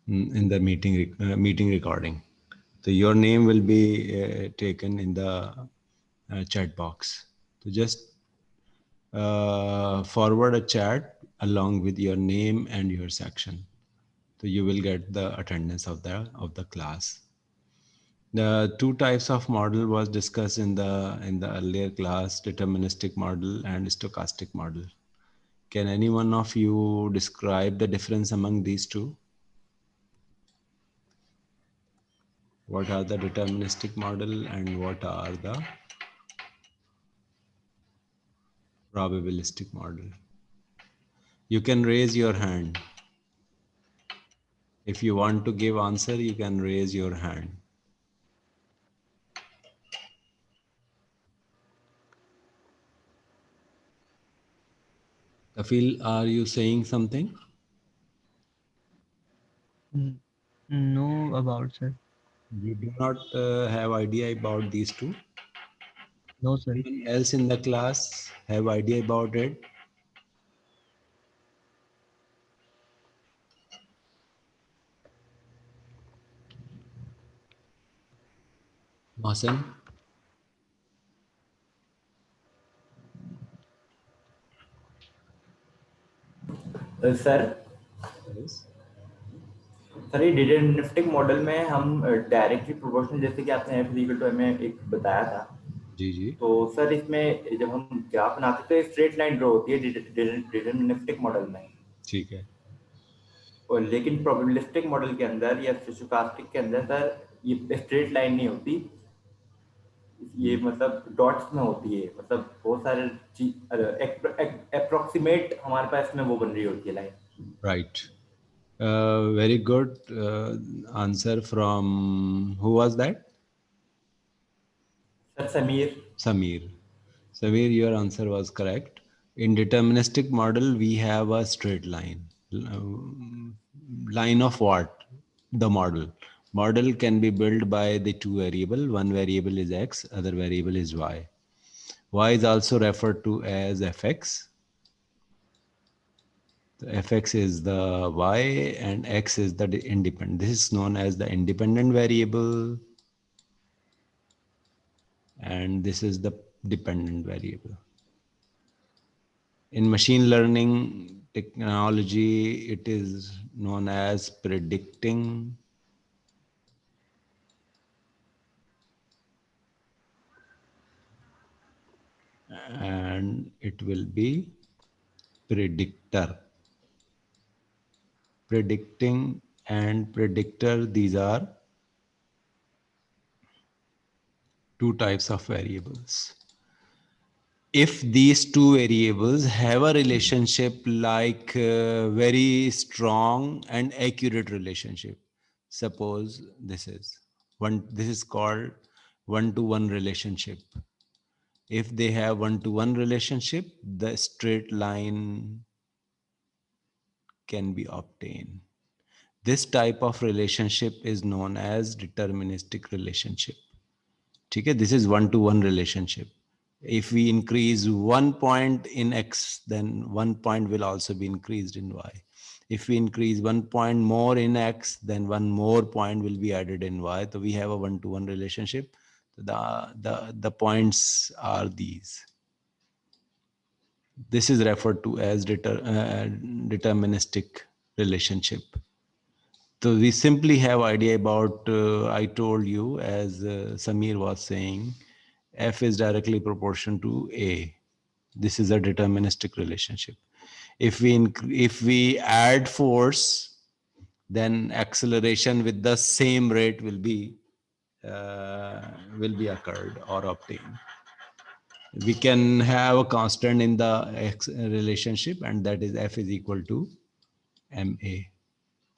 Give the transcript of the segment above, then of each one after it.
in the meeting recording. So your name will be taken in the chat box. So just forward a chat along with your name and your section. So you will get the attendance of the class. The two types of model was discussed in the earlier class: deterministic model and stochastic model. Can any one of you describe the difference among these two? What are the deterministic model and what are the probabilistic model? You can raise your hand. If you want to give answer, you can raise your hand. Kafil, are you saying something? No, about sir. You do not have idea about these two? No, sir. Anyone else in the class have idea about it? Mohsen? Sir Yes. Sir ये deterministic model में हम directly proportional जैसे कि आपने F equal to M में एक बताया था, जी जी तो सर इसमें जब हम ग्राफ बनाते हैं तो स्ट्रेट लाइन ड्रॉ होती है डिटरमिनिस्टिक मॉडल में, ठीक है। और लेकिन प्रोबेबिलिस्टिक मॉडल के अंदर या स्टोकास्टिक के अंदर सर ये स्ट्रेट लाइन नहीं होती, ये मतलब डॉट्स में होती है, मतलब बहुत सारे अप्रोक्सीमेट हमारे पास में वो बन रही होती है line. Right. Very good answer from who was that? Sir Sameer. Sameer. Sameer, your answer was correct. In deterministic model, we have a straight line. Line of what? The model. Model can be built by the two variable. One variable is x, other variable is y. Y is also referred to as fx. The fx is the y and x is the independent. This is known as the independent variable, and this is the dependent variable. In machine learning technology, it is known as predicting and it will be predictor. Predicting and predictor, these are two types of variables. If these two variables have a relationship like very strong and accurate relationship, suppose this is called one-to-one relationship. If they have one-to-one relationship, the straight line can be obtained. This type of relationship is known as deterministic relationship. Okay, this is one-to-one relationship. If we increase 1 point in x, then 1 point will also be increased in y. If we increase 1 point more in x, then 1 more point will be added in y. So we have a one-to-one relationship. The points are these. This is referred to as deterministic relationship. So we simply have idea about, I told you, as Sameer was saying, F is directly proportional to A. This is a deterministic relationship. If we add force, then acceleration with the same rate will be occurred or obtained. We can have a constant in the X relationship, and that is F is equal to MA.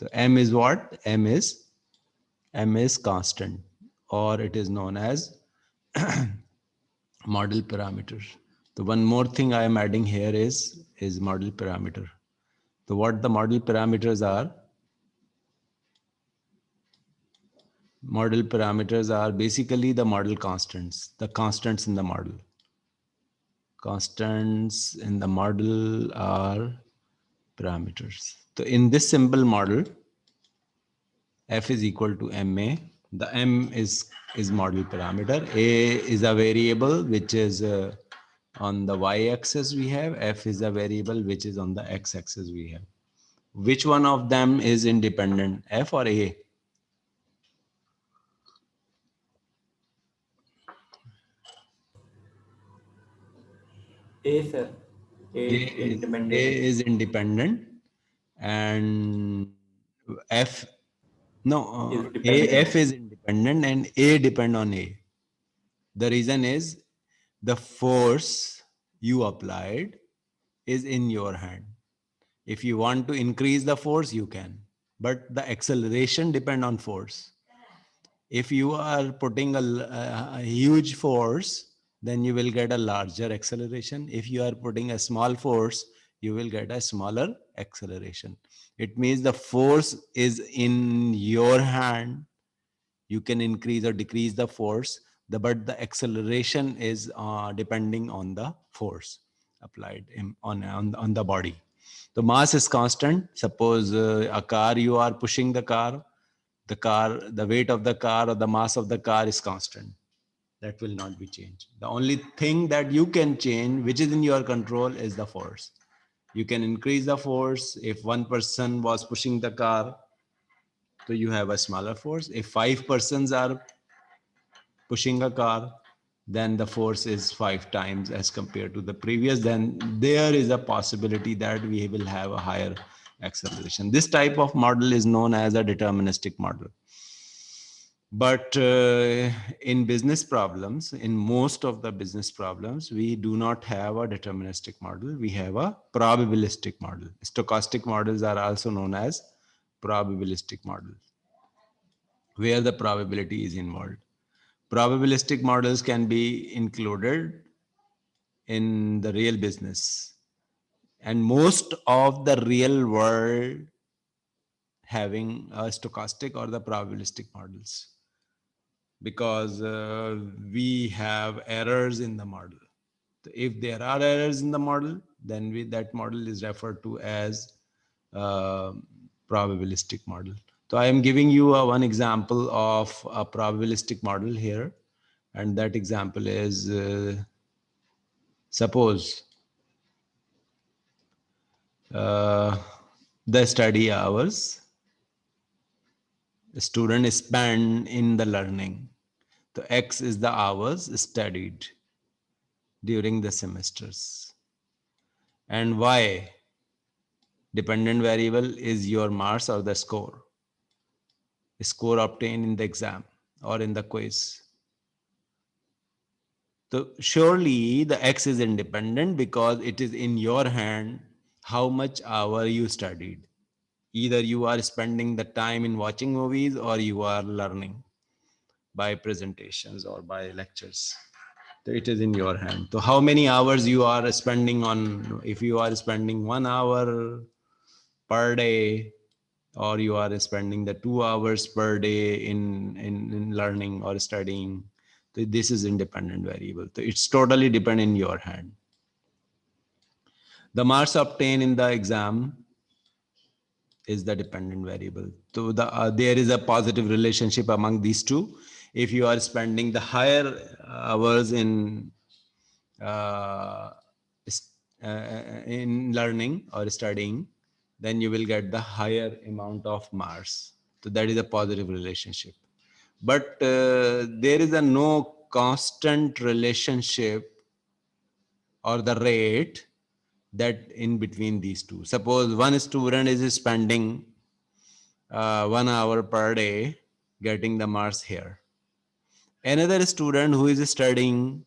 So M is what? M is constant, or it is known as model parameter. So one more thing I am adding here is model parameter. So what the model parameters are? Model parameters are basically the model constants, the constants in the model. Constants in the model are parameters. So in this simple model, F is equal to ma. The m is model parameter. A is a variable which is on the y-axis we have. F is a variable which is on the x-axis we have. Which one of them is independent, F or A? A, sir. A A is is, A independent. is independent and F, no, Is F dependent. is independent and A depend on A. The reason is the force you applied is in your hand. If you want to increase the force, you can, but the acceleration depend on force. If you are putting a huge force, then you will get a larger acceleration. If you are putting a small force, you will get a smaller acceleration. It means the force is in your hand. You can increase or decrease the force, but the acceleration is depending on the force applied on the body. The mass is constant. Suppose a car, you are pushing the weight of the car or the mass of the car is constant. That will not be changed. The only thing that you can change, which is in your control, is the force. You can increase the force. If one person was pushing the car, so you have a smaller force. If 5 persons are pushing a car, then the force is 5 times as compared to the previous. Then there is a possibility that we will have a higher acceleration. This type of model is known as a deterministic model. But in business problems, in most of the business problems, we do not have a deterministic model. We have a probabilistic model. Stochastic models are also known as probabilistic models, where the probability is involved. Probabilistic models can be included in the real business. And most of the real world having a stochastic or the probabilistic models, because we have errors in the model. If there are errors in the model, then that model is referred to as uh, probabilistic model. So I am giving you one example of a probabilistic model here. And that example is, suppose uh, the study hours the student spend in the learning. So X is the hours studied during the semesters. And Y, dependent variable, is your marks or the score obtained in the exam or in the quiz. So surely the X is independent because it is in your hand how much hour you studied. Either you are spending the time in watching movies or you are learning by presentations or by lectures. So it is in your hand. So how many hours you are spending on, if you are spending 1 hour per day, or you are spending the 2 hours per day in learning or studying, so this is independent variable. So it's totally depend in your hand. The marks obtained in the exam is the dependent variable. So there is a positive relationship among these two. If you are spending the higher hours uh, in learning or studying, then you will get the higher amount of marks. So that is a positive relationship. But there is a no constant relationship or the rate that in between these two. Suppose one student is spending 1 hour per day getting the marks here. Another student who is studying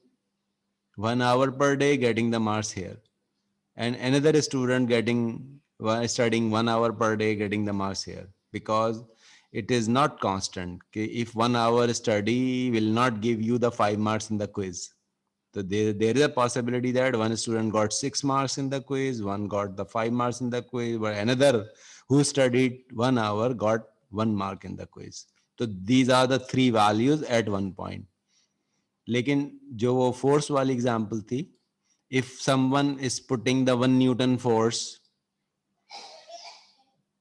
1 hour per day getting the marks here. And another student studying 1 hour per day getting the marks here, because it is not constant. If 1 hour study will not give you the 5 marks in the quiz. So there is a possibility that one student got 6 marks in the quiz, one got the 5 marks in the quiz, but another who studied 1 hour got 1 mark in the quiz. So these are the three values at one point. लेकिन जो वो force वाली example थी, if someone is putting the 1 Newton force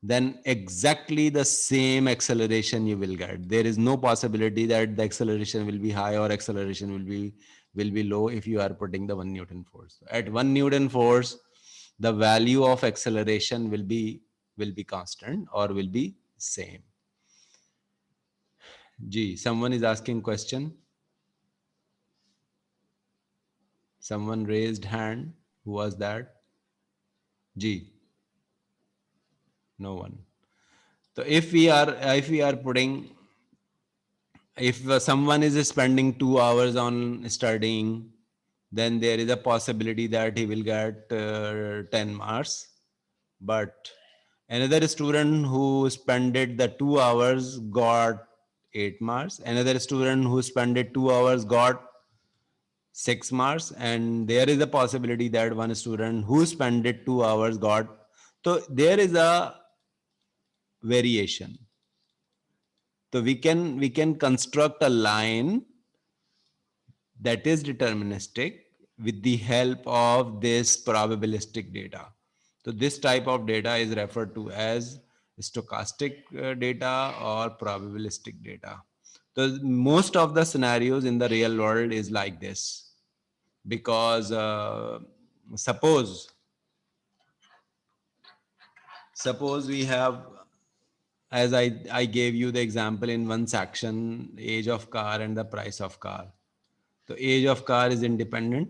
then exactly the same acceleration you will get. There is no possibility that the acceleration will be high or acceleration will be low if you are putting the 1 Newton force. At 1 Newton force, the value of acceleration will be constant or will be same. Gee, someone is asking question. Someone raised hand. Who was that? Gee, no one. So if we are putting, if someone is spending 2 hours on studying, then there is a possibility that he will get 10 marks. But another student who spent the 2 hours got 8 marks. Another student who spent 2 hours got 6 marks, and there is a possibility that one student who spent 2 hours got. So there is a variation. So we can construct a line that is deterministic with the help of this probabilistic data. So this type of data is referred to as stochastic data or probabilistic data. So most of the scenarios in the real world is like this, because suppose we have, as I gave you the example in one section, age of car and the price of car. So age of car is independent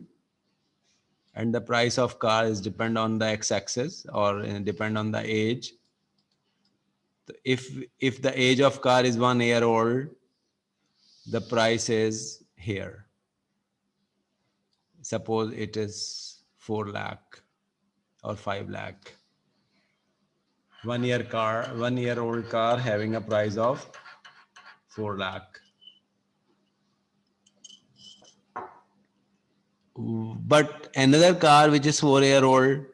and the price of car is depend on the x-axis or depend on the age. So if the age of car is 1 year old, the price is here. Suppose it is 4 lakh or 5 lakh. 1 year old car having a price of 4 lakh. But another car which is 4 year old,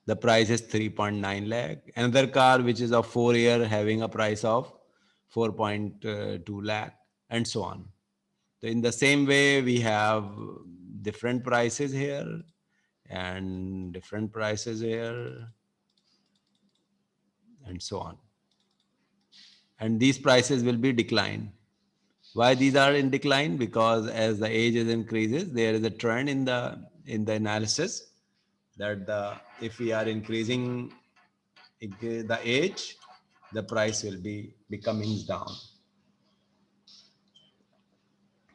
the price is 3.9 lakh. Another car which is of 4 year having a price of 4.2 lakh, and so on. So in the same way, we have different prices here and different prices here and so on. And these prices will be decline. Why these are in decline? Because as the age is increases, there is a trend in the analysis that if we are increasing the age, the price will be coming down.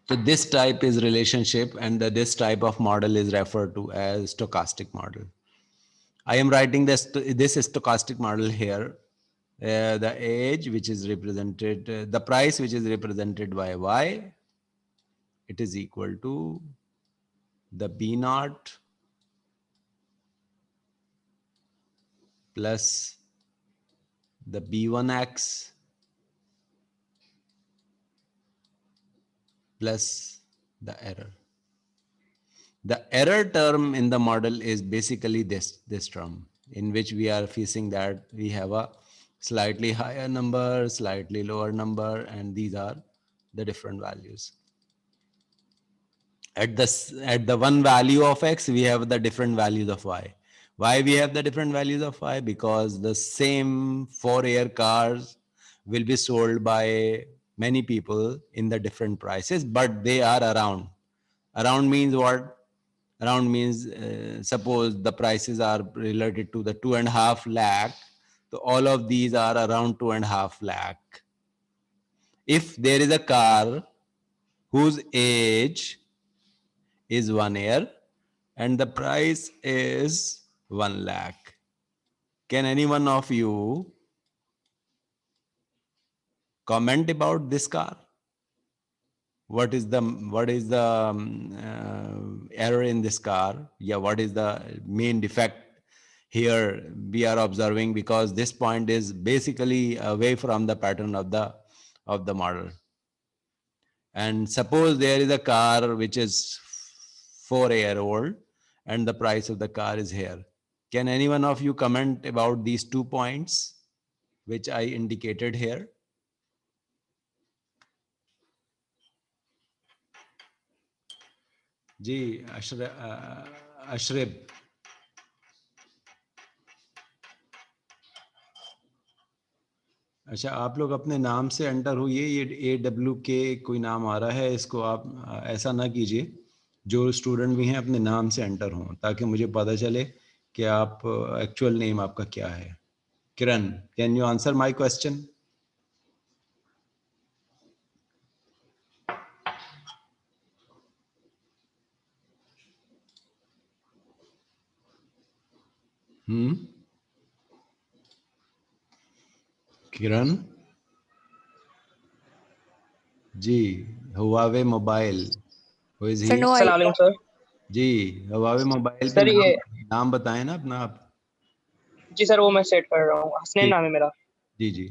So this type is relationship, and this type of model is referred to as stochastic model. I am writing this stochastic model here. The age which is represented, the price which is represented by y, it is equal to the B naught plus the B1x plus the error. The error term in the model is basically this term, in which we are facing that we have a slightly higher number, slightly lower number, and these are the different values. At the one value of x, we have the different values of y. Why we have the different values of y? Because the same 4-year cars will be sold by many people in the different prices, but they are around. Around means what? Around means suppose the prices are related to the 2.5 lakh. So all of these are around 2.5 lakh. If there is a car whose age is 1 year and the price is 1 lakh, can any one of you comment about this car? What is the error in this car? Yeah, what is the main defect here we are observing? Because this point is basically away from the pattern of the model. And suppose there is a car which is 4 year old and the price of the car is here. Can any one of you comment about these 2 points which I indicated here? Ji, Ashrib. अच्छा, आप लोग अपने नाम से enter हुई, ये AWK कोई नाम आ रहा है, इसको आप ऐसा ना कीजिए। जो स्टूडेंट भी हैं अपने नाम से एंटर हों, ताकि मुझे पता चले कि आप एक्चुअल नेम आपका क्या है। Kiran, can you answer my question? Kiran ji, Huawei mobile, who is he? Sir no सलाम आइडिया। सर। जी, हुआवे मोबाइल पे सर ये नाम बताएं ना अपना आप। जी सर, वो मैं सेट कर रहा हूँ, हसनैन ठीक, नाम है मेरा। जी जी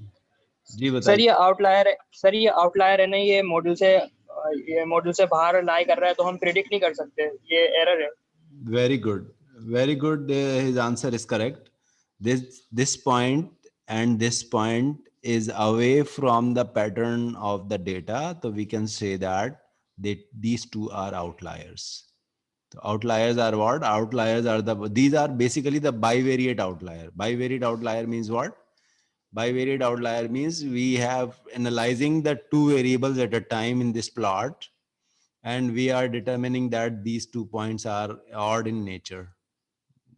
जी, सर बताइए। ये आउटलायर है, सर ये आउटलायर है ना, ये मॉड्यूल से बाहर लाई कर रहा है, तो हम प्रिडिक्ट नहीं कर सकते, ये एरर है। Very good, very good. His answer is correct. This point and this point is away from the pattern of the data, so we can say that these two are outliers. So outliers are what? Outliers are these are basically the bivariate outlier. Bivariate outlier means what? Bivariate outlier means we have analyzing the two variables at a time in this plot, and we are determining that these 2 points are odd in nature,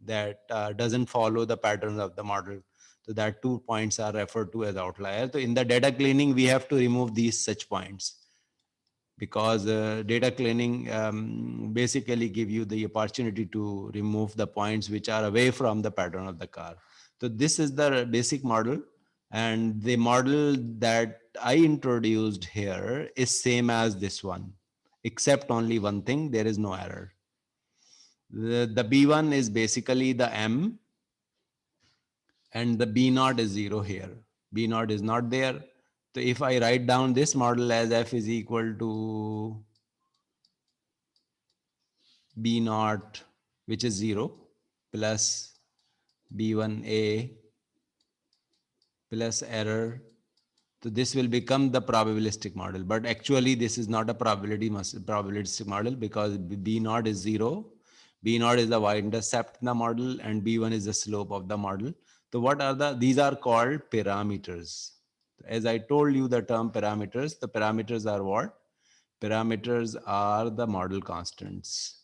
that doesn't follow the patterns of the model. So that 2 points are referred to as outliers. So in the data cleaning, we have to remove these such points, because data cleaning basically give you the opportunity to remove the points which are away from the pattern of the car. So this is the basic model, and the model that I introduced here is same as this one, except only one thing: there is no error. The B1 is basically the M, and the B naught is 0 here. B naught is not there. So if I write down this model as F is equal to B naught, which is 0, plus B1A plus error, so this will become the probabilistic model. But actually this is not a probabilistic model, because B naught is 0. B naught is the y-intercept in the model, and B1 is the slope of the model. So what are these are called parameters. As I told you the term parameters, the parameters are what? Parameters are the model constants.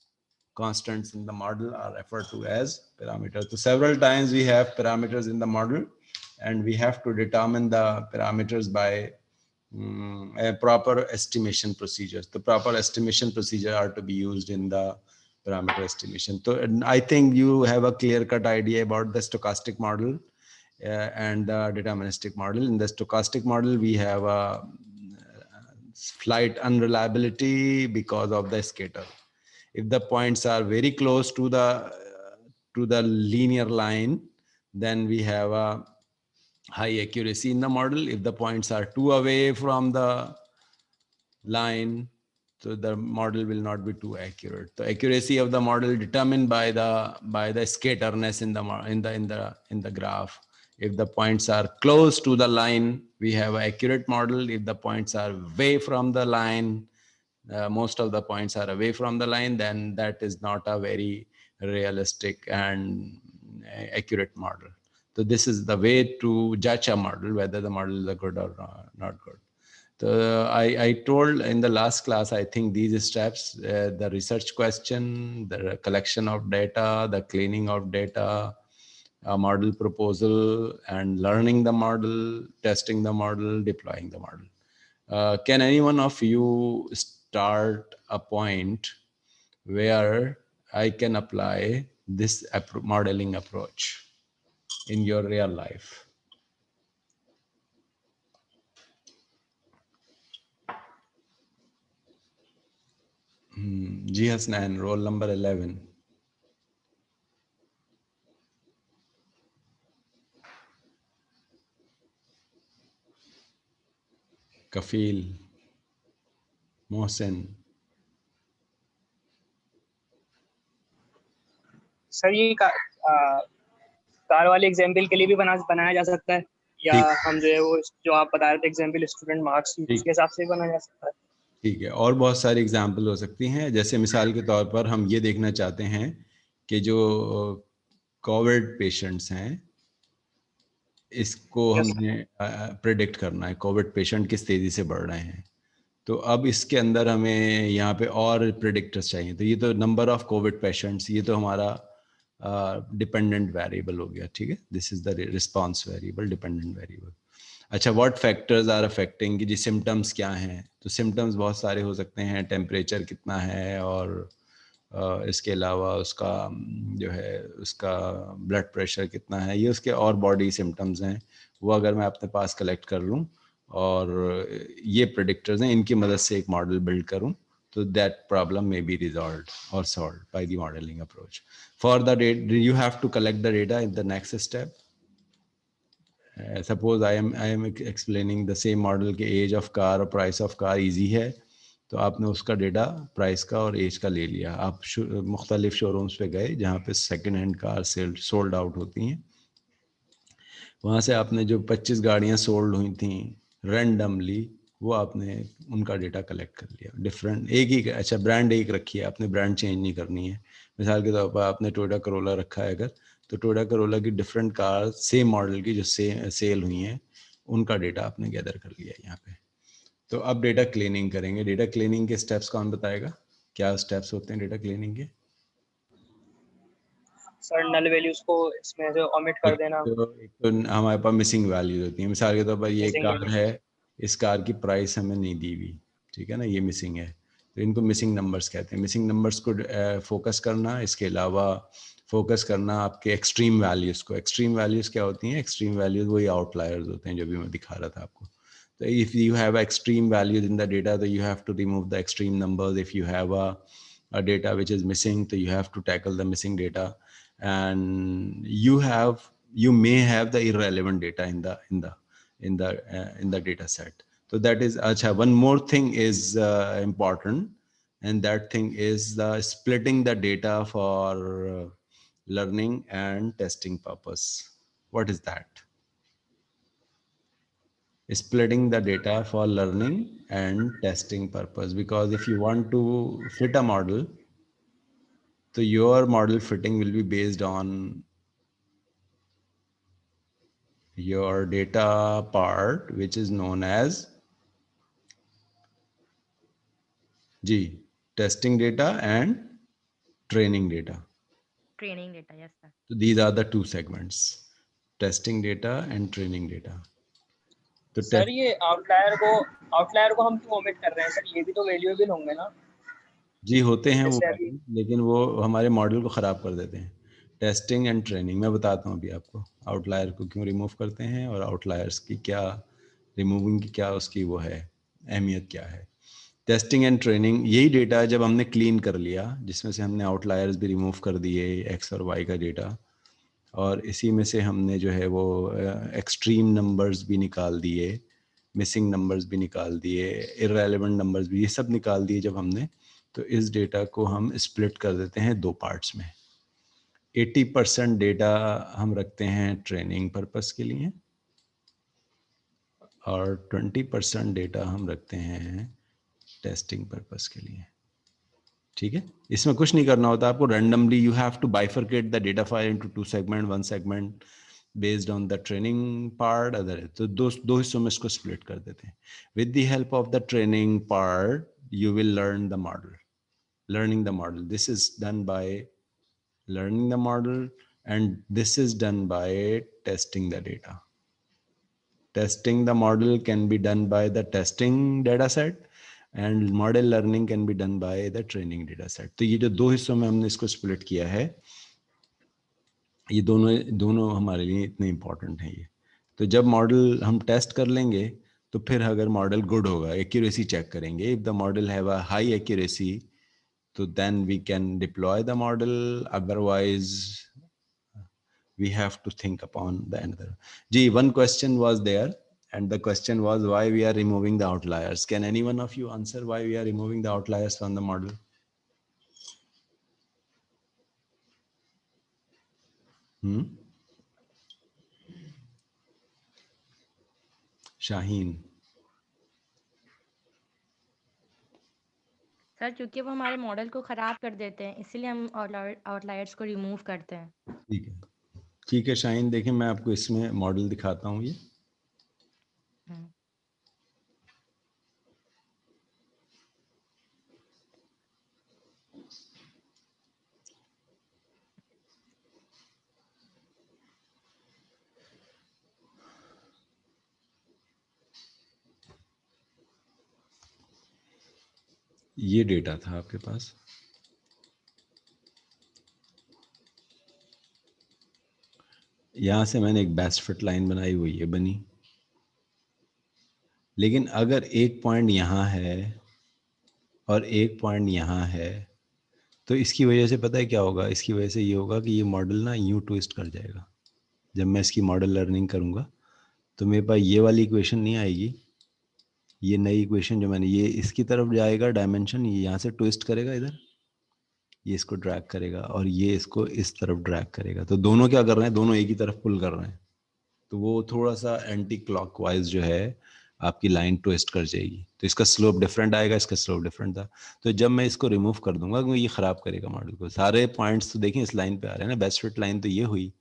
Constants in the model are referred to as parameters. So several times we have parameters in the model, and we have to determine the parameters by a proper estimation procedures. The proper estimation procedure are to be used in the parameter estimation. So I think you have a clear-cut idea about the stochastic model and the deterministic model. In the stochastic model, we have a slight unreliability because of the scatter. If the points are very close to the linear line, then we have a high accuracy in the model. If the points are too away from the line, so the model will not be too accurate. The accuracy of the model determined by the scatterness in the graph. If the points are close to the line, we have an accurate model. If the points are away from the line, most of the points are away from the line, then that is not a very realistic and accurate model. So this is the way to judge a model, whether the model is good or not good. So I told in the last class, I think these steps, the research question, the collection of data, the cleaning of data, a model proposal, and learning the model, testing the model, deploying the model. Can any one of you start a point where I can apply this modeling approach in your real life? Ji Hasnan, roll number 11. Kafil, Mohsen. Sir ये car वाले example के लिए भी बनाया जा सकता है, या ठीक, हम जो है वो जो आप बता रहे थे एग्जाम्पल स्टूडेंट मार्क्स, ठीक, उसके हिसाब से भी बनाया जा सकता है? ठीक है। और बहुत सारी एग्जाम्पल हो सकती हैं। जैसे मिसाल के तौर पर हम ये देखना चाहते हैं कि जो कोविड पेशेंट्स हैं, इसको हमने प्रेडिक्ट करना है कोविड पेशेंट किस तेज़ी से बढ़ रहे हैं। तो अब इसके अंदर हमें यहाँ पे और प्रेडिक्टर्स चाहिए। तो ये तो नंबर ऑफ कोविड पेशेंट्स, ये तो हमारा डिपेंडेंट वेरिएबल हो गया, ठीक है। This is the response variable, dependent variable. अच्छा, व्हाट फैक्टर्स आर अफेक्टिंग, कि जी सिम्टम्स क्या हैं। तो सिम्टम्स बहुत सारे हो सकते हैं, टेम्परेचर कितना है, और इसके अलावा उसका जो है उसका ब्लड प्रेशर कितना है, ये उसके और बॉडी सिम्टम्स हैं। वो अगर मैं अपने पास कलेक्ट कर लूँ और ये प्रेडिक्टर्स हैं, इनकी मदद से एक मॉडल बिल्ड करूँ, तो that problem may be resolved or solved by the modelling approach. For the data you have to collect the data in the next step. Suppose I am explaining the same model के age of car or price of car easy है, तो आपने उसका data price का और as का ले लिया। आप मुख्तलिफ शोरूम्स पे गए जहाँ पे second hand car sale sold out होती हैं, वहाँ से आपने जो 25 गाड़ियाँ सोल्ड हुई थी रैंडमली, वो आपने उनका डेटा कलेक्ट कर लिया। डिफरेंट एक ही, अच्छा ब्रांड एक रखी है आपने, ब्रांड चेंज नहीं करनी है। मिसाल के तौर पर आपने टोयोटा करोला रखा है अगर, तो टोयोटा करोला की डिफरेंट कार सेम मॉडल की जो सेल हुई हैं, उनका डेटा आपने गैदर कर लिया यहाँ पे। तो अब डेटा क्लीनिंग करेंगे। डेटा क्लीनिंग के स्टेप्स कौन बताएगा, क्या स्टेप्स होते हैं डेटा क्लीनिंग के? सर नल वैल्यूज को इसमें से ओमिट कर देना, एक तो हमारे पास मिसिंग वैल्यूज होती है। मिसाल के तौर पर ये मिसिंग कार है, वैल्यूज। इस कार की प्राइस हमें नहीं दी हुई, ठीक है ना, ये मिसिंग है, तो इनको मिसिंग नंबर्स कहते हैं। मिसिंग नंबर्स को फोकस करना, इसके अलावा फोकस करना आपके एक्सट्रीम वैल्यूज को। एक्सट्रीम वैल्यूज क्या होती हैं? एक्सट्रीम वैल्यूज वही आउटलायर्स होते हैं जो भी मैं दिखा रहा था आपको। तो if you have extreme values in the data, तो you have to remove the extreme numbers. If you have a data which is missing, so you have to tackle the missing data. And you may have the irrelevant data in the data set. So that is acha. One more thing is important, and that thing is the splitting the data for learning and testing purpose. What is that? Splitting the data for learning and testing purpose. Because if you want to fit a model, so your model fitting will be based on your data part, which is known as G, testing data and training data. Training data, yes sir. So these are the two segments, testing data and training data. तो sir ये outlier को हम क्यों omit कर रहे हैं sir? ये भी तो वैल्यूएबल होंगे ना। जी होते हैं वो जैसे अभी वैल्यू, लेकिन वो हमारे मॉडल को ख़राब कर देते हैं। टेस्टिंग एंड ट्रेनिंग मैं बताता हूँ अभी आपको, आउटलायर को क्यों रिमूव करते हैं और आउटलायर्स की क्या, रिमूविंग की क्या उसकी वो है, अहमियत क्या है। टेस्टिंग एंड ट्रेनिंग, यही डेटा जब हमने क्लीन कर लिया, जिसमें से हमने आउटलायर्स भी रिमूव कर दिए, एक्स और वाई का डेटा, और इसी में से हमने जो है वो एक्सट्रीम नंबर्स भी निकाल दिए, मिसिंग नंबर्स भी निकाल दिए, इररेलेवेंट नंबर्स भी, ये सब निकाल दिए जब हमने, तो इस डेटा को हम स्प्लिट कर देते हैं दो पार्ट्स में। 80% डेटा हम रखते हैं ट्रेनिंग पर्पस के लिए और 20% डेटा हम रखते हैं टेस्टिंग पर्पस के लिए, ठीक है। इसमें कुछ नहीं करना होता आपको, randomly you have to bifurcate the data file into two segment, one segment based on the training part, other, तो दो हिस्सों में इसको स्प्लिट कर देते हैं। With the help of the training part you will learn the model, learning the model. This is done by learning the model, and this is done by testing the data. Testing the model can be done by the testing data set, and model learning can be done by the training data set. तो ये जो दो हिस्सों में हमने इसको split किया है, ये दोनों दोनों हमारे लिए इतने इम्पोर्टेंट हैं ये। तो जब मॉडल हम टेस्ट कर लेंगे, तो फिर अगर मॉडल गुड होगा, एक्यूरेसी चेक करेंगे, if the model have a high accuracy, so then we can deploy the model. Otherwise we have to think upon the another. Gee, one question was there, and the question was why we are removing the outliers. Can any one of you answer why we are removing the outliers from the model? Shaheen. Sir क्योंकि वो हमारे model को खराब कर देते हैं, इसीलिए हम आउटलायर्स को रिमूव करते हैं। ठीक है, ठीक है शाहीन, देखें मैं आपको इसमें मॉडल दिखाता हूँ ये। हम्म, ये डेटा था आपके पास, यहाँ से मैंने एक बेस्ट फिट लाइन बनाई, वो ये बनी। लेकिन अगर एक पॉइंट यहाँ है और एक पॉइंट यहाँ है, तो इसकी वजह से पता है क्या होगा? इसकी वजह से ये होगा कि ये मॉडल ना यूं ट्विस्ट कर जाएगा। जब मैं इसकी मॉडल लर्निंग करूँगा तो मेरे पास ये वाली इक्वेशन नहीं आएगी। ये नई इक्वेशन जो मैंने, ये इसकी तरफ जाएगा डायमेंशन, ये यहाँ से ट्विस्ट करेगा इधर, ये इसको ड्रैग करेगा और ये इसको इस तरफ ड्रैग करेगा। तो दोनों क्या कर रहे हैं? दोनों एक ही तरफ पुल कर रहे हैं। तो वो थोड़ा सा एंटी क्लॉकवाइज जो है आपकी लाइन ट्विस्ट कर जाएगी। तो इसका स्लोप डिफरेंट आएगा, इसका स्लोप डिफरेंट था। तो जब मैं इसको रिमूव कर दूंगा क्योंकि ये खराब करेगा मॉडल को। सारे पॉइंट्स तो देखें इस लाइन पे आ रहे हैं ना, बेस्ट फिट लाइन तो ये हुई,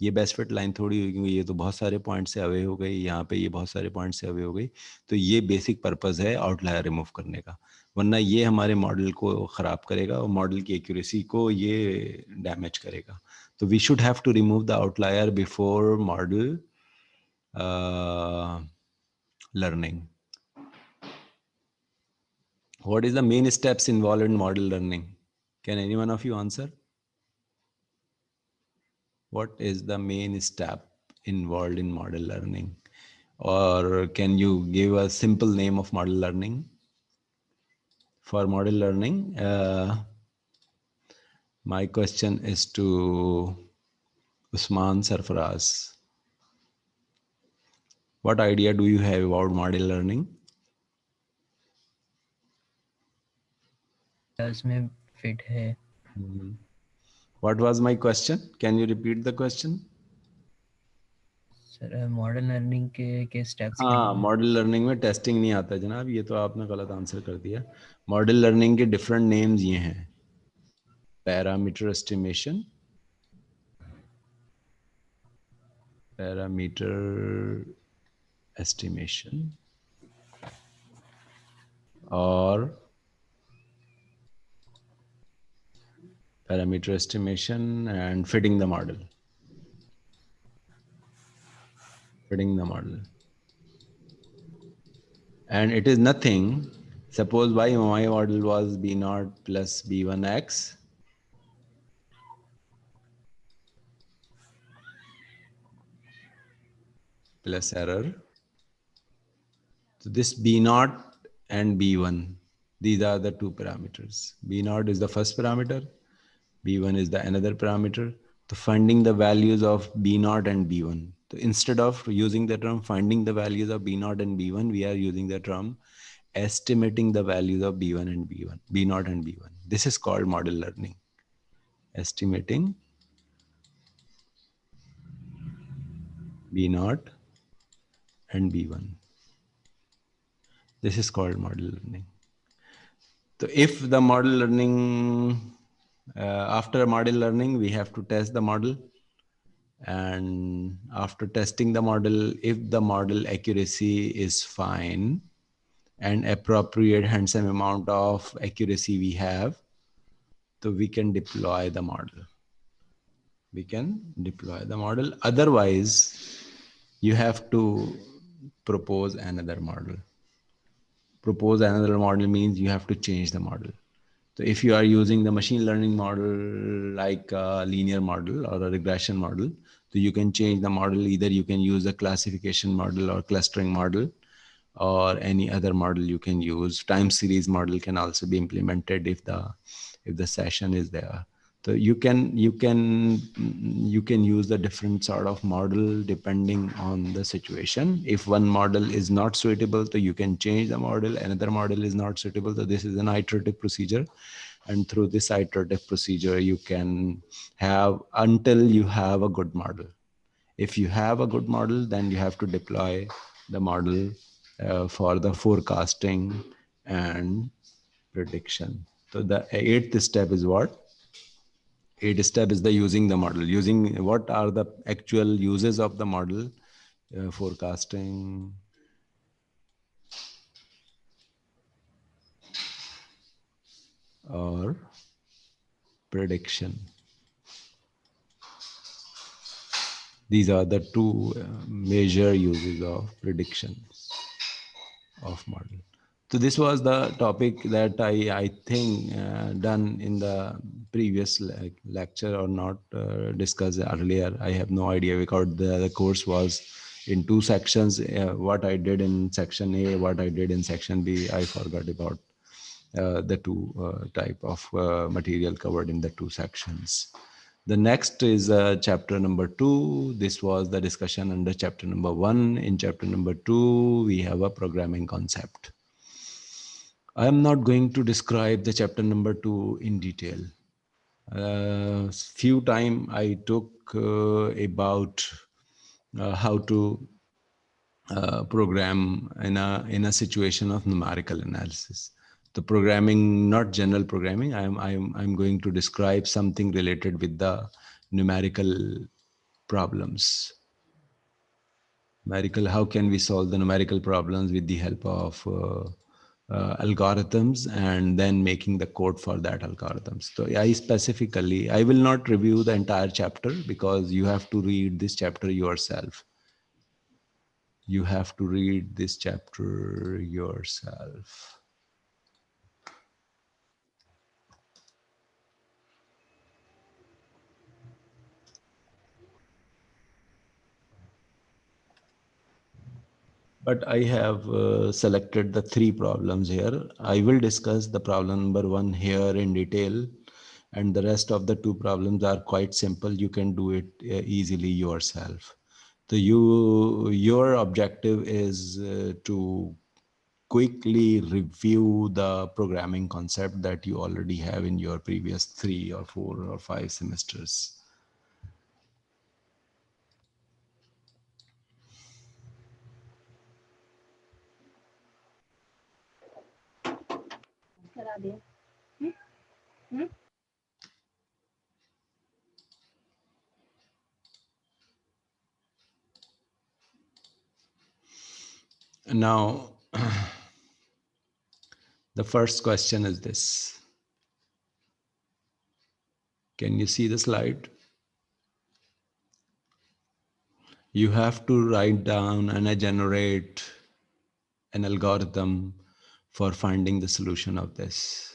ये बेस्ट फिट लाइन थोड़ी हुई क्योंकि ये तो बहुत सारे पॉइंट से अवे हो गई, यहाँ पे ये बहुत सारे पॉइंट से अवे हो गई। तो ये बेसिक पर्पस है आउटलायर रिमूव करने का, वरना ये हमारे मॉडल को ख़राब करेगा और मॉडल की एक्यूरेसी को ये डैमेज करेगा। तो we should have to remove the outlier before model learning. What is the main steps involved in model learning? Can any one of you answer? What is the main step involved in model learning? Or can you give a simple name of model learning? For model learning, my question is to Usman Sarfaraz. What idea do you have about model learning? इसमें fit है। What was my question? Can you repeat the question? Sir model learning के steps क्या हाँ, हैं? Model learning में testing नहीं आता जनाब, ये तो आपने गलत आंसर कर दिया। मॉडल लर्निंग के डिफरेंट नेम्स ये हैं: पैरामीटर एस्टिमेशन, पैरामीटर एस्टिमेशन और parameter estimation and fitting the model, fitting the model. And it is nothing. Suppose my model was b0 plus b1x plus error. So this b0 and b1, these are the two parameters. b0 is the first parameter, b1 is the another parameter. So finding the values of b0 and b1. So instead of using the term finding the values of b0 and b1, we are using the term estimating the values of b1 and b1, b0 and b1. This is called model learning. Estimating b0 and b1. This is called model learning. So if the model learning, after model learning, we have to test the model. And after testing the model, if the model accuracy is fine and appropriate handsome amount of accuracy we have, so we can deploy the model. We can deploy the model. Otherwise, you have to propose another model. Propose another model means you have to change the model. So if you are using the machine learning model like a linear model or a regression model, so you can change the model. Either you can use a classification model or clustering model or any other model you can use. Time series model can also be implemented if the session is there. So you can use the different sort of model depending on the situation. If one model is not suitable, so you can change the model. Another model is not suitable, so this is an iterative procedure. And through this iterative procedure, you can have until you have a good model. If you have a good model, then you have to deploy the model for the forecasting and prediction. So the eighth step is what? Eighth step is the using the model. Using what are the actual uses of the model? Forecasting, or prediction. These are the two major uses of predictions of model. So this was the topic that I think done in the previous lecture or not discussed earlier. I have no idea because the course was in two sections. What I did in section A, what I did in section B, I forgot about the two type of material covered in the two sections. The next is chapter number 2. This was the discussion under chapter number 1. In chapter number 2, we have a programming concept. I am not going to describe the chapter number 2 in detail. Few time I took about how to program in a situation of numerical analysis. The programming, not general programming. I'm going to describe something related with the numerical problems. How can we solve the numerical problems with the help of algorithms and then making the code for that algorithms. So I will not review the entire chapter because you have to read this chapter yourself. You have to read this chapter yourself. But I have selected the 3 problems here. I will discuss the problem number 1 here in detail, and the rest of the 2 problems are quite simple. You can do it easily yourself. So your objective is to quickly review the programming concept that you already have in your previous 3 or 4 or 5 semesters. Now, the first question is this. Can you see the slide? You have to write down and generate an algorithm for finding the solution of this.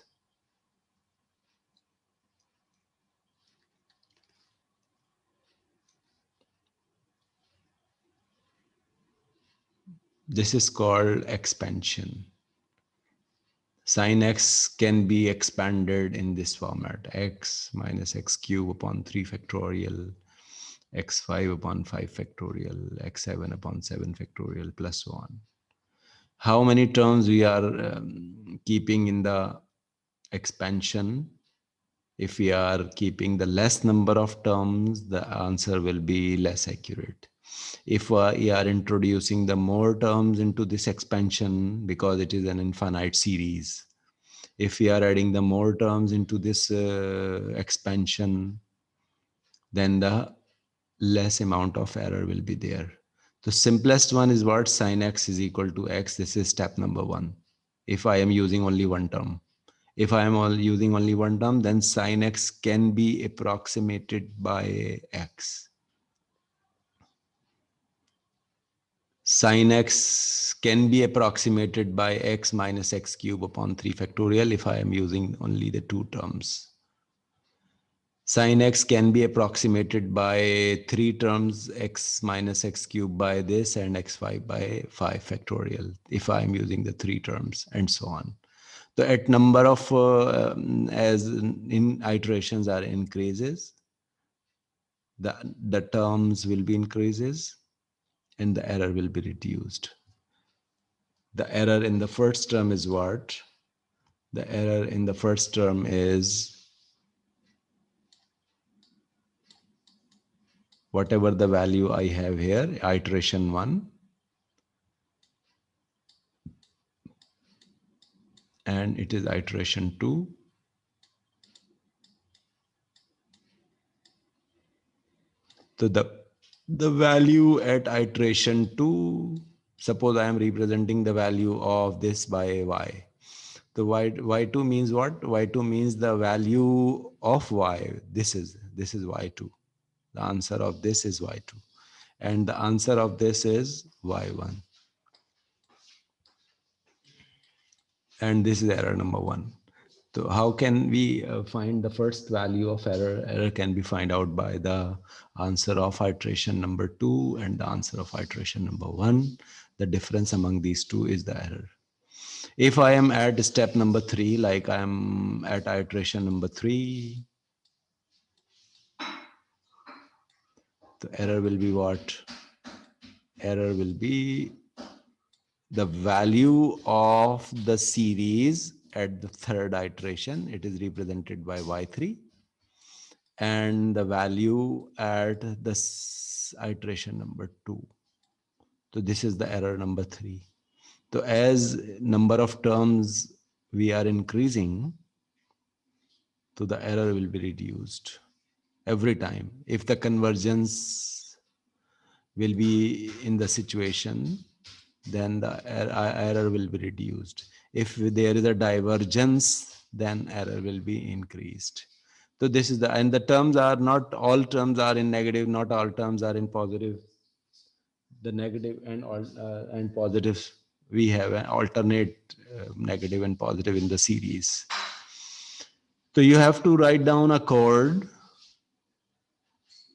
This is called expansion. Sin x can be expanded in this format: x minus x cube upon 3 factorial, x5 upon 5 factorial, x7 upon 7 factorial, plus so on. How many terms we are keeping in the expansion? If we are keeping the less number of terms, the answer will be less accurate. If we are introducing the more terms into this expansion, because it is an infinite series, if we are adding the more terms into this expansion, then the less amount of error will be there. The simplest one is what? Sin x is equal to x. This is step number 1. If I am using only one term. If I am using only one term, then sin x can be approximated by x. Sin x can be approximated by x minus x cube upon 3 factorial if I am using only the 2 terms. Sin x can be approximated by 3 terms, x minus x cube by this and x5 by 5 factorial if I am using the 3 terms, and so on. So at number of as in iterations are increases, the terms will be increases and the error will be reduced. The error in the first term is what? The error in the first term is whatever the value I have here, iteration 1, and it is iteration 2, So the value at iteration 2, suppose I am representing the value of this by y. The y2 means what? Y2 means the value of y. This is y2. The answer of this is y2. And the answer of this is y1. And this is error number 1. So how can we find the first value of error? Error can be found out by the answer of iteration number 2 and the answer of iteration number 1. The difference among these two is the error. If I am at step number 3, like I am at iteration number 3, the error will be what? Error will be the value of the series at the third iteration. It is represented by y3. And the value at the iteration number 2. So this is the error number 3. So as number of terms we are increasing, so the error will be reduced every time. If the convergence will be in the situation, then the error will be reduced. If there is a divergence, then error will be increased. So this is and the terms are not all terms are in negative, not all terms are in positive. The negative and positive, we have an alternate negative and positive in the series. So you have to write down a code.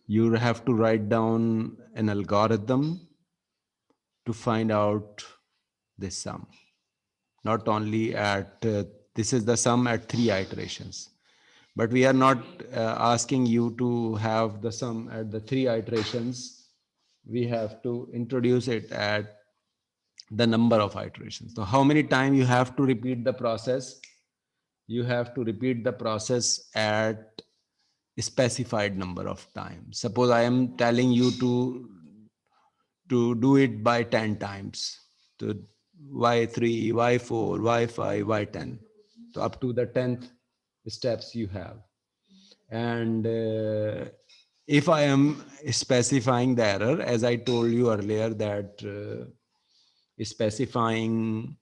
You have to write down an algorithm to find out this sum. Not only at, this is the sum at 3 iterations. But we are not asking you to have the sum at the 3 iterations. We have to introduce it at the number of iterations. So how many times you have to repeat the process? You have to repeat the process at a specified number of times. Suppose I am telling you to do it by 10 times. So y3, y4, y5, y10. So up to the 10th steps you have. And if I am specifying the error, as I told you earlier, that specifying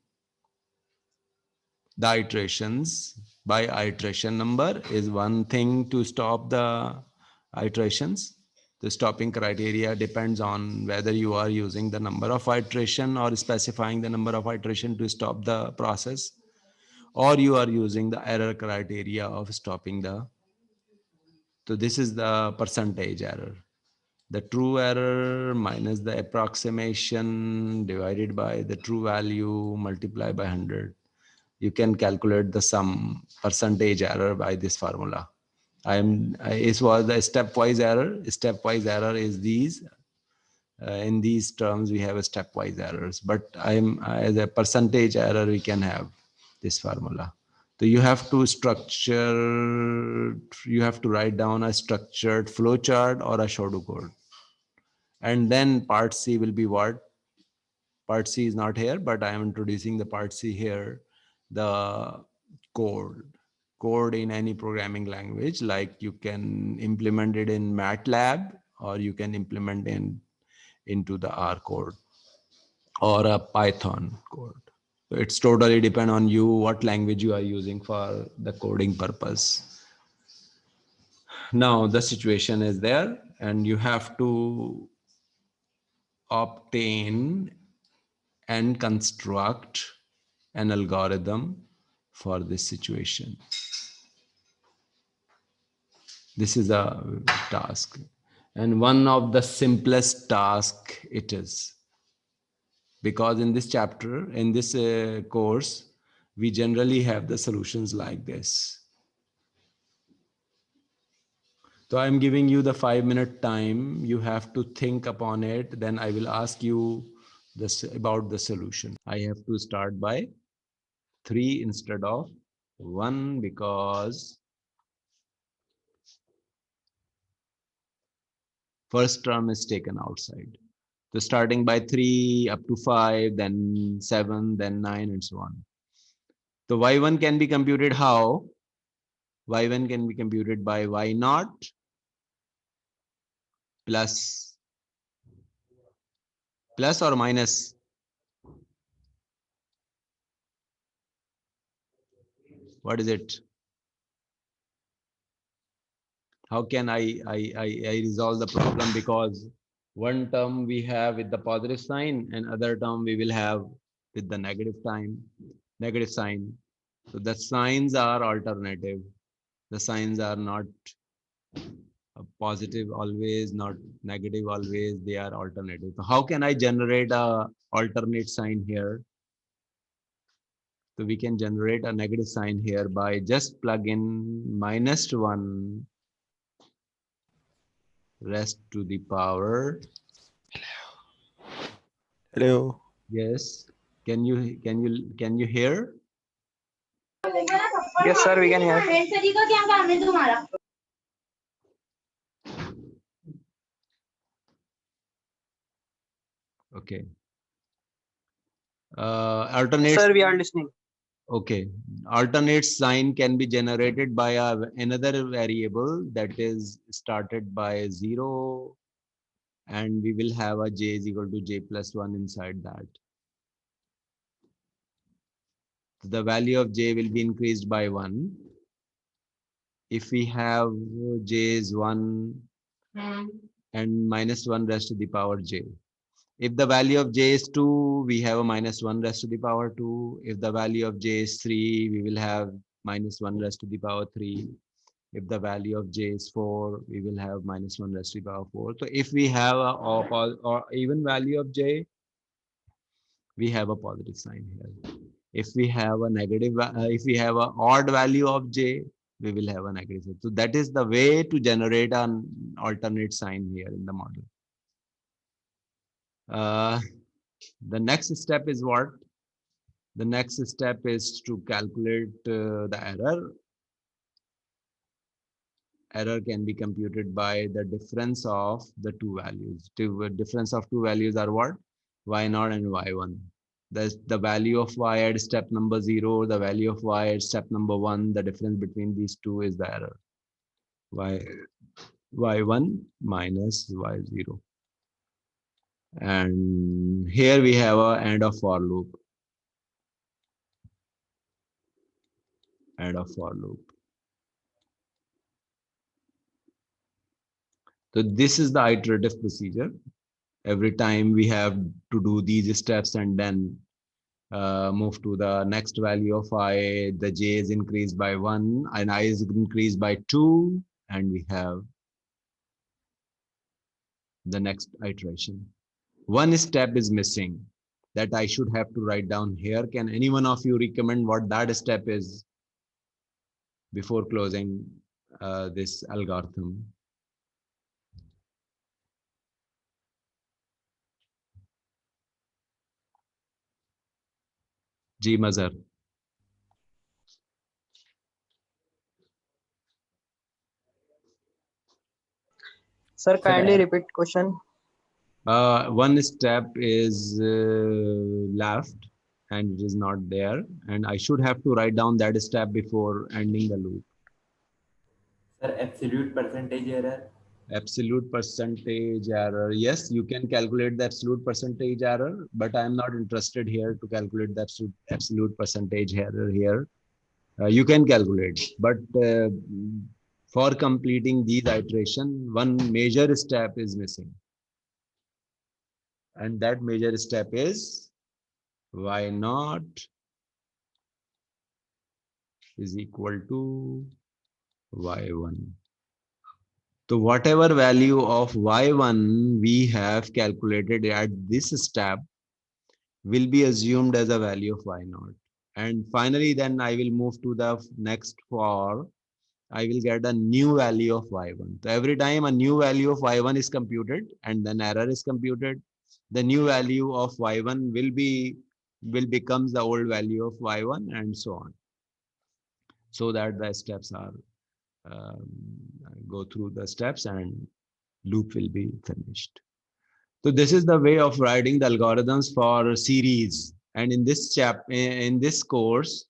the iterations by iteration number is one thing to stop the iterations. The stopping criteria depends on whether you are using the number of iteration or specifying the number of iteration to stop the process, or you are using the error criteria of stopping the. So this is the percentage error. The true error minus the approximation divided by the true value multiplied by 100. You can calculate the sum percentage error by this formula. It was the stepwise error. Stepwise error is these. In these terms, we have a stepwise errors, but as a percentage error, we can have this formula. So you have to write down a structured flowchart or a pseudocode. And then part C will be what? Part C is not here, but I am introducing the part C here. The code in any programming language, like you can implement it in MATLAB or you can implement into the R code or a Python code. So it's totally depend on you what language you are using for the coding purpose. Now the situation is there and you have to obtain and construct an algorithm for this situation. This is a task, and one of the simplest task it is, because in this chapter, in this course, we generally have the solutions like this. So I'm giving you the 5-minute time. You have to think upon it. Then I will ask you this about the solution. I have to start by 3 instead of 1 because first term is taken outside. So starting by 3 up to 5, then 7, then 9, and so on. So y1 can be computed how? Y1 can be computed by y0 plus or minus? What is it? How can I resolve the problem? Because one term we have with the positive sign and other term we will have with the negative sign. So the signs are alternative. The signs are not positive always, not negative always. They are alternative. So how can I generate a alternate sign here? So we can generate a negative sign here by just plug in -1 raised to the power. Hello. Yes. Can you hear? Yes, sir, we can hear. Okay. Alternate. Sir, we are listening. Okay. Alternate sign can be generated by another variable that is started by 0, and we will have a j is equal to j plus 1 inside that. The value of j will be increased by 1. If we have j is 1 and -1 raised to the power j. If the value of j is 2, we have a -1 raised to the power 2. If the value of j is 3, we will have -1 raised to the power 3. If the value of j is 4, we will have -1 raised to the power 4. So if we have a or even value of j, we have a positive sign here. If we have a negative, if we have an odd value of j, we will have a negative. So that is the way to generate an alternate sign here in the model. The next step is what? The next step is to calculate the error. Error can be computed by the difference of the two values. The difference of two values are what? Y0 and Y1. The value of Y at step number 0, the value of Y at step number 1, the difference between these two is the error. Y1 minus Y0. And here we have a end of for loop. End of for loop. So this is the iterative procedure. Every time we have to do these steps and then move to the next value of I. The j is increased by 1 and I is increased by 2, and we have the next iteration. One step is missing that I should have to write down here. Can any one of you recommend what that step is before closing this algorithm? Ji Mazhar. Sir, kindly repeat question. One step is left and it is not there, and I should have to write down that step before ending the loop. Sir, absolute percentage error. Absolute percentage error. Yes, you can calculate the absolute percentage error, but I'm not interested here to calculate the absolute percentage error here. You can calculate, but for completing these iteration, one major step is missing. And that major step is Y0 is equal to Y1. So whatever value of Y1 we have calculated at this step will be assumed as a value of Y0. And finally, then I will move to the next for, I will get a new value of Y1. So every time a new value of Y1 is computed and then error is computed, the new value of Y1 will becomes the old value of Y1 and so on. So that the steps are, go through the steps and loop will be finished. So this is the way of writing the algorithms for series. And in this course,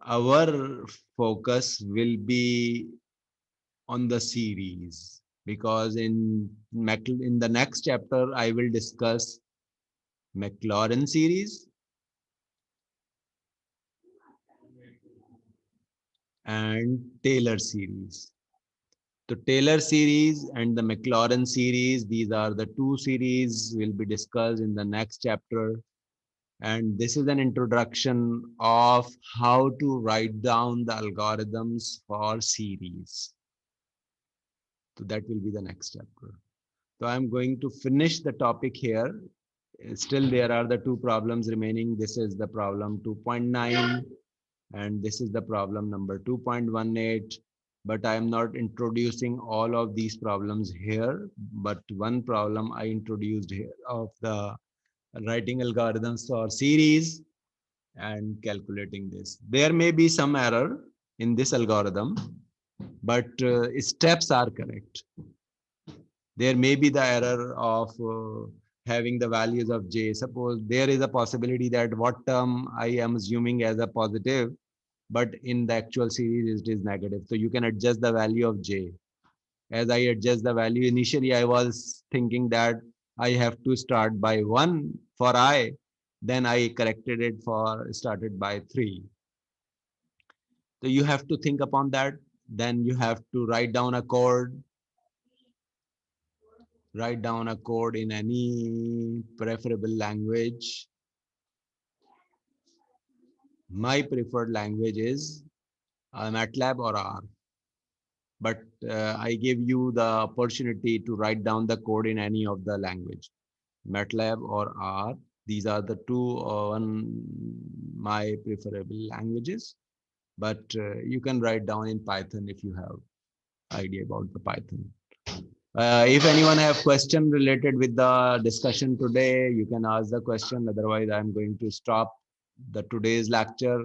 our focus will be on the series, because in the next chapter I will discuss Maclaurin series and Taylor series. The Taylor series and the Maclaurin series, these are the two series will be discussed in the next chapter. And this is an introduction of how to write down the algorithms for series. So that will be the next chapter. So I'm going to finish the topic here. Still, there are the two problems remaining. This is the problem 2.9 and this is the problem number 2.18. But I am not introducing all of these problems here. But one problem I introduced here of the writing algorithms for series and calculating this. There may be some error in this algorithm, but steps are correct. There may be the error of having the values of j. Suppose there is a possibility that what term I am assuming as a positive, but in the actual series it is negative. So you can adjust the value of j. As I adjust the value, initially I was thinking that I have to start by 1 for I, then I corrected it for started by 3. So you have to think upon that. Then you have to write down a code in any preferable language. My preferred language is MATLAB or R. But I give you the opportunity to write down the code in any of the language, MATLAB or R. These are the two my preferable languages. But you can write down in Python if you have idea about the Python. If anyone have question related with the discussion today, you can ask the question. Otherwise, I'm going to stop the today's lecture